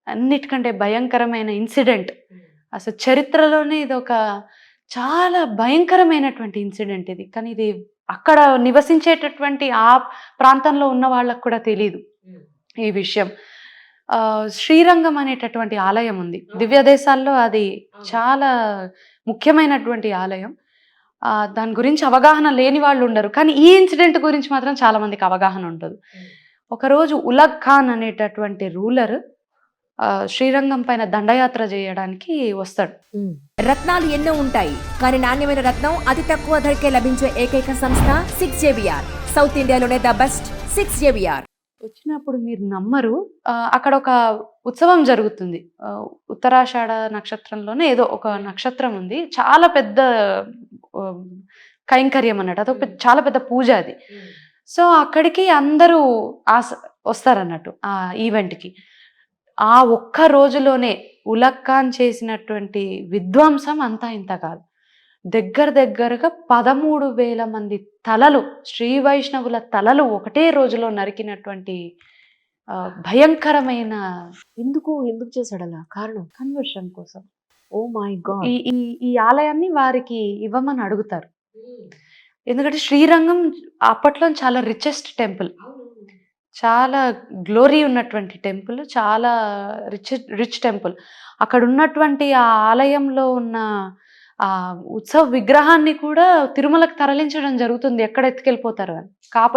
అన్నిటికంటే భయంకరమైన ఇన్సిడెంట్. అసలు చరిత్రలోనే ఇదొక చాలా భయంకరమైనటువంటి ఇన్సిడెంట్ ఇది. కానీ ఇది అక్కడ నివసించేటటువంటి ఆ ప్రాంతంలో ఉన్న వాళ్ళకి కూడా తెలీదు ఈ విషయం. శ్రీరంగం అనేటటువంటి ఆలయం ఉంది. దివ్య దేశాల్లో అది చాలా ముఖ్యమైనటువంటి ఆలయం. దాని గురించి అవగాహన లేని వాళ్ళు ఉండరు. కానీ ఈ ఇన్సిడెంట్ గురించి మాత్రం చాలా మందికి అవగాహన ఉంటది. ఒకరోజు ఉలగ్ ఖాన్ అనేటటువంటి రూలర్ శ్రీరంగం పైన దండయాత్ర చేయడానికి వస్తాడు. రత్నాలు ఎన్నో ఉంటాయి, కానీ నాణ్యమైన రత్నం అతి తక్కువ ధరకే లభించే ఏకైక సంస్థ 6JVR. సౌత్ ఇండియాలోనే ద బెస్ట్ 6JVR. వచ్చినప్పుడు మీరు నమ్మరు, అక్కడ ఒక ఉత్సవం జరుగుతుంది. ఉత్తరాషాఢ నక్షత్రంలోనే ఏదో ఒక నక్షత్రం ఉంది. చాలా పెద్ద కైంకర్యం అన్నట్టు, అదొక చాలా పెద్ద పూజ అది. సో అక్కడికి అందరూ వస్తారన్నట్టు ఆ ఈవెంట్కి. ఆ ఒక్క రోజులోనే ఉలగ్ ఖాన్ చేసినటువంటి విధ్వంసం అంతా ఇంత కాదు. దగ్గరగా 13,000 మంది తలలు, శ్రీ వైష్ణవుల తలలు ఒకటే రోజులో నరికినటువంటి భయంకరమైన. ఎందుకు చేశాడు అలా? కారణం కన్వర్షన్ కోసం. Oh my god. ఈ ఆలయాన్ని వారికి ఇవ్వమని అడుగుతారు. ఎందుకంటే శ్రీరంగం అప్పట్లో చాలా రిచెస్ట్ టెంపుల్, చాలా గ్లోరీ ఉన్నటువంటి టెంపుల్, చాలా రిచ్ టెంపుల్. అక్కడ ఉన్నటువంటి ఆ ఆలయంలో ఉన్న ఆ ఉత్సవ విగ్రహాన్ని కూడా తిరుమలకు తరలించడం జరుగుతుంది, ఎక్కడ ఎత్తుకెళ్ళిపోతారు అని.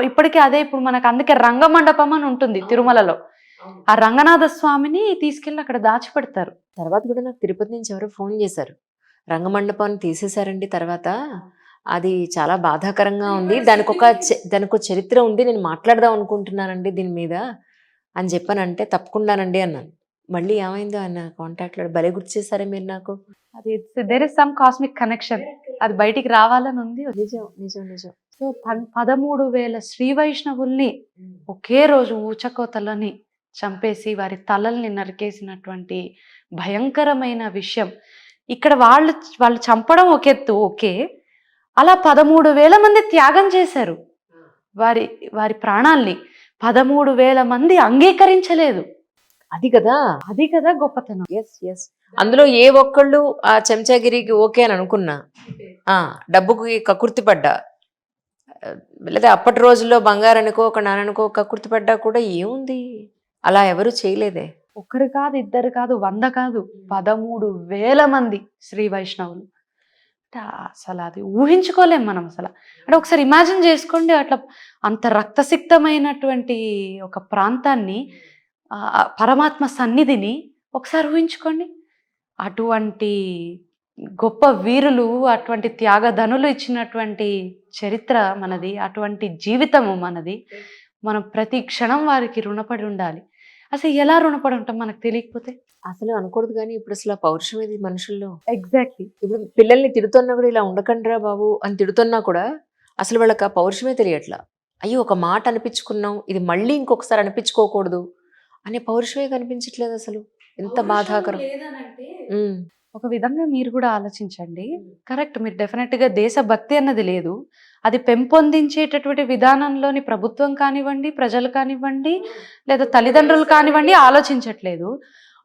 ఇప్పటికీ అదే ఇప్పుడు మనకు, అందుకే రంగమండపం అని ఉంటుంది తిరుమలలో. ఆ రంగనాథ స్వామిని తీసుకెళ్ళి అక్కడ దాచిపెడతారు. తర్వాత కూడా నాకు తిరుపతి నుంచి ఎవరో ఫోన్ చేశారు, రంగమండపాన్ని తీసేశారండి తర్వాత, అది చాలా బాధాకరంగా ఉంది, దానికి ఒక చరిత్ర ఉంది, నేను మాట్లాడదాం అనుకుంటున్నానండి దీని మీద అని చెప్పానంటే తప్పకుండానండి అన్నాను. మళ్ళీ ఏమైందో ఆయన కాంటాక్ట్లో భలే గుర్తు చేశారే మీరు నాకు. అది there is some cosmic connection, అది బయటికి రావాలని ఉంది. నిజం. సో 13,000 శ్రీ వైష్ణవుల్ని ఒకే రోజు ఊచకోతలని చంపేసి వారి తలల్ని నరికేసినటువంటి భయంకరమైన విషయం. ఇక్కడ వాళ్ళు చంపడం ఒక ఎత్తు, ఓకే, అలా 13,000 మంది త్యాగం చేశారు వారి ప్రాణాల్ని. 13,000 మంది అంగీకరించలేదు. అది కదా గొప్పతనం. ఎస్ అందులో ఏ ఒక్కళ్ళు ఆ చెంచాగిరికి ఓకే అని అనుకున్నా, డబ్బుకి కకుర్తి పడ్డా, లేదా అప్పటి రోజుల్లో బంగారానికో ఒక నాన్నకో కకుర్తి పడ్డా కూడా ఏముంది, అలా ఎవరు చేయలేదే. ఒకరు కాదు, ఇద్దరు కాదు, 100 కాదు, 13,000 మంది శ్రీ వైష్ణవులు. అసలు అది ఊహించుకోలేం మనం అసలు. అంటే ఒకసారి ఇమాజిన్ చేసుకోండి, అట్లా అంత రక్తసిక్తమైనటువంటి ఒక ప్రాంతాన్ని, పరమాత్మ సన్నిధిని ఒకసారి ఊహించుకోండి. అటువంటి గొప్ప వీరులు, అటువంటి త్యాగధనులు ఇచ్చినటువంటి చరిత్ర మనది, అటువంటి జీవితము మనది. మనం ప్రతి క్షణం వారికి రుణపడి ఉండాలి. అసలు ఎలా రుణపడి ఉంటాం మనకు తెలియకపోతే? అసలు అనకూడదు, కానీ ఇప్పుడు అసలు ఆ పౌరుషం ఇది మనుషుల్లో. ఎగ్జాక్ట్లీ. ఇప్పుడు పిల్లల్ని తిడుతున్నా కూడా ఇలా ఉండకండిరా బాబు అని తిడుతున్నా కూడా అసలు వాళ్ళకి ఆ పౌరుషమే తెలియట్లా. అయ్యో ఒక మాట అనిపించుకున్నాం, ఇది మళ్ళీ ఇంకొకసారి అనిపించుకోకూడదు అనే పౌరుషమే కనిపించట్లేదు అసలు. ఎంత బాధాకరం. ఒక విధంగా మీరు కూడా ఆలోచించండి. కరెక్ట్, మీరు డెఫినెట్గా దేశభక్తి అన్నది లేదు. అది పెంపొందించేటటువంటి విధానంలోని ప్రభుత్వం కానివ్వండి, ప్రజలు కానివ్వండి, లేదా తల్లిదండ్రులు కానివ్వండి ఆలోచించట్లేదు.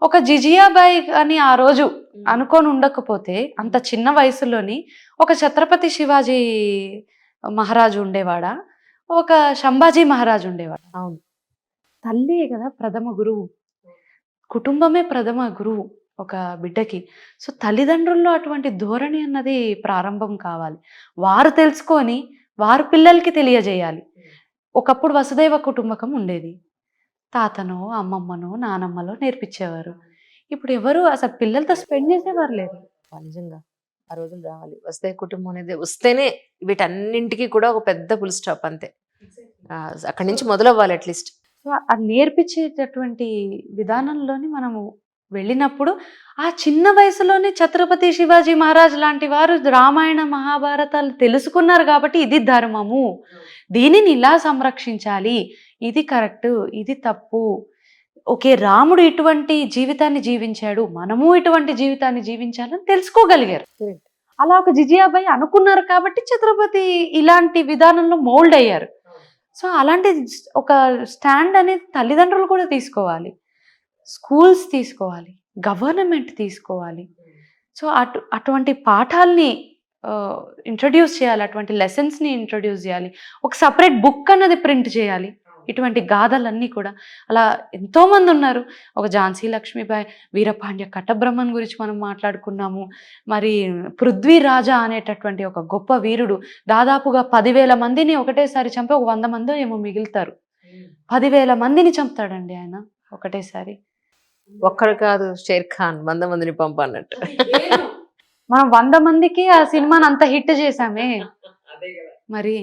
ఒక జిజియాబాయి అని ఆ రోజు అనుకొని ఉండకపోతే, అంత చిన్న వయసులోని ఒక ఛత్రపతి శివాజీ మహారాజు ఉండేవాడా, ఒక సంభాజీ మహారాజు ఉండేవాడా? అవును, తల్లి కదా ప్రథమ గురువు, కుటుంబమే ప్రథమ గురువు ఒక బిడ్డకి. సో తల్లిదండ్రుల్లో అటువంటి ధోరణి అన్నది ప్రారంభం కావాలి. వారు తెలుసుకొని వారు పిల్లలకి తెలియజేయాలి. ఒకప్పుడు వసుదైవ కుటుంబకం ఉండేది, తాతనో అమ్మమ్మనో నానమ్మలో నేర్పించేవారు. ఇప్పుడు ఎవరు అసలు పిల్లలతో స్పెండ్ చేసేవారు లేరు. నిజంగా ఆ రోజులు రావాలి. వస్తే కుటుంబం అనేది వస్తేనే వీటన్నింటికి కూడా ఒక పెద్ద ఫుల్ స్టాప్, అంతే. అక్కడి నుంచి మొదలవ్వాలి అట్లీస్ట్. సో అది నేర్పించేటటువంటి విధానంలోని మనము వెళ్ళినప్పుడు, ఆ చిన్న వయసులోనే ఛత్రపతి శివాజీ మహారాజ్ లాంటి వారు రామాయణ మహాభారతాలు తెలుసుకున్నారు కాబట్టి ఇది ధర్మము, దీనిని ఇలా సంరక్షించాలి, ఇది కరెక్ట్, ఇది తప్పు, ఓకే రాముడు ఇటువంటి జీవితాన్ని జీవించాడు, మనము ఇటువంటి జీవితాన్ని జీవించాలని తెలుసుకోగలిగారు. అలా ఒక జిజియాబాయి అనుకున్నారు కాబట్టి ఛత్రపతి ఇలాంటి విధానంలో మోల్డ్ అయ్యారు. సో అలాంటి ఒక స్టాండ్ అనేది తల్లిదండ్రులు కూడా తీసుకోవాలి. స్కూల్స్ తీసుకోవాలి, గవర్నమెంట్ తీసుకోవాలి. సో అటువంటి పాఠాల్ని ఇంట్రడ్యూస్ చేయాలి, అటువంటి లెసన్స్ని ఇంట్రడ్యూస్ చేయాలి. ఒక సపరేట్ బుక్ అన్నది ప్రింట్ చేయాలి ఇటువంటి గాథలన్నీ కూడా. అలా ఎంతోమంది ఉన్నారు. ఒక ఝాన్సీ లక్ష్మీబాయి, వీరపాండ్య కట్టబ్రహ్మన్ గురించి మనం మాట్లాడుకున్నాము. మరి పృథ్వీరాజా అనేటటువంటి ఒక గొప్ప వీరుడు దాదాపుగా 10,000 మందిని ఒకటేసారి చంపి ఒక 100 మంది ఏమో మిగులుతారు. 10,000 మందిని చంపుతాడండి ఆయన ఒకటేసారి. ఒక్కడు కాదు షేర్ ఖాన్ 100 మందిని పంపన్నట్టు. మనం 100 మందికి ఆ సినిమాని అంత హిట్ చేశామే. మరి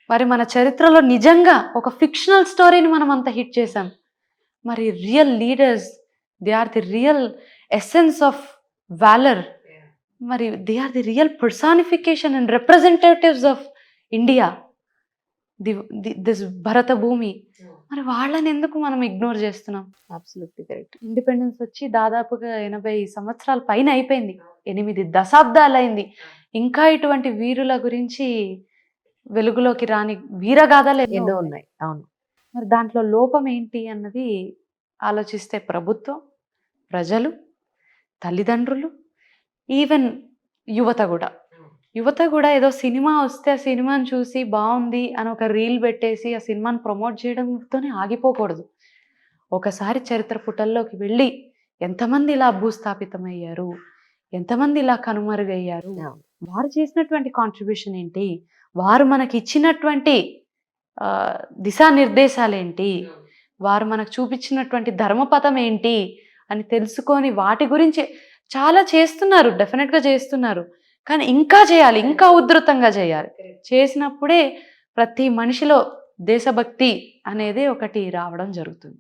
మరి మన చరిత్రలో నిజంగా ఒక ఫిక్షనల్ స్టోరీని మనం అంత హిట్ చేసాం. మరి real leaders, they are the real essence of valour. మరి they are the real personification and representatives of India, this Bharata Bhumi. మరి వాళ్ళని ఎందుకు మనం ఇగ్నోర్ చేస్తున్నాం? Absolutely correct. ఇండిపెండెన్స్ వచ్చి దాదాపుగా 80 సంవత్సరాల పైన అయిపోయింది, 8 దశాబ్దాలు అయింది. ఇంకా ఇటువంటి వీరుల గురించి వెలుగులోకి రాని వీరగాథలు ఎన్నో ఎన్నో ఉన్నాయి. అవును. మరి దాంట్లో లోపం ఏంటి అన్నది ఆలోచిస్తే ప్రభుత్వం, ప్రజలు, తల్లిదండ్రులు, ఈవెన్ యువత కూడా ఏదో సినిమా వస్తే ఆ సినిమాని చూసి బాగుంది అని ఒక రీల్ పెట్టేసి ఆ సినిమాని ప్రమోట్ చేయడంతోనే ఆగిపోకూడదు. ఒకసారి చరిత్ర పుటల్లోకి వెళ్ళి ఎంతమంది ఇలా భూస్థాపితమయ్యారు, ఎంతమంది ఇలా కనుమరుగయ్యారు, అవును. వారు చేసినటువంటి కాంట్రిబ్యూషన్ ఏంటి, వారు మనకి ఇచ్చినటువంటి దిశానిర్దేశాలు ఏంటి, వారు మనకు చూపించినటువంటి ధర్మపథం ఏంటి అని తెలుసుకొని వాటి గురించి చాలా చేస్తున్నారు, డెఫినెట్గా చేస్తున్నారు. కానీ ఇంకా చేయాలి, ఇంకా ఉధృతంగా చేయాలి. చేసినప్పుడే ప్రతి మనిషిలో దేశభక్తి అనేది ఒకటి రావడం జరుగుతుంది.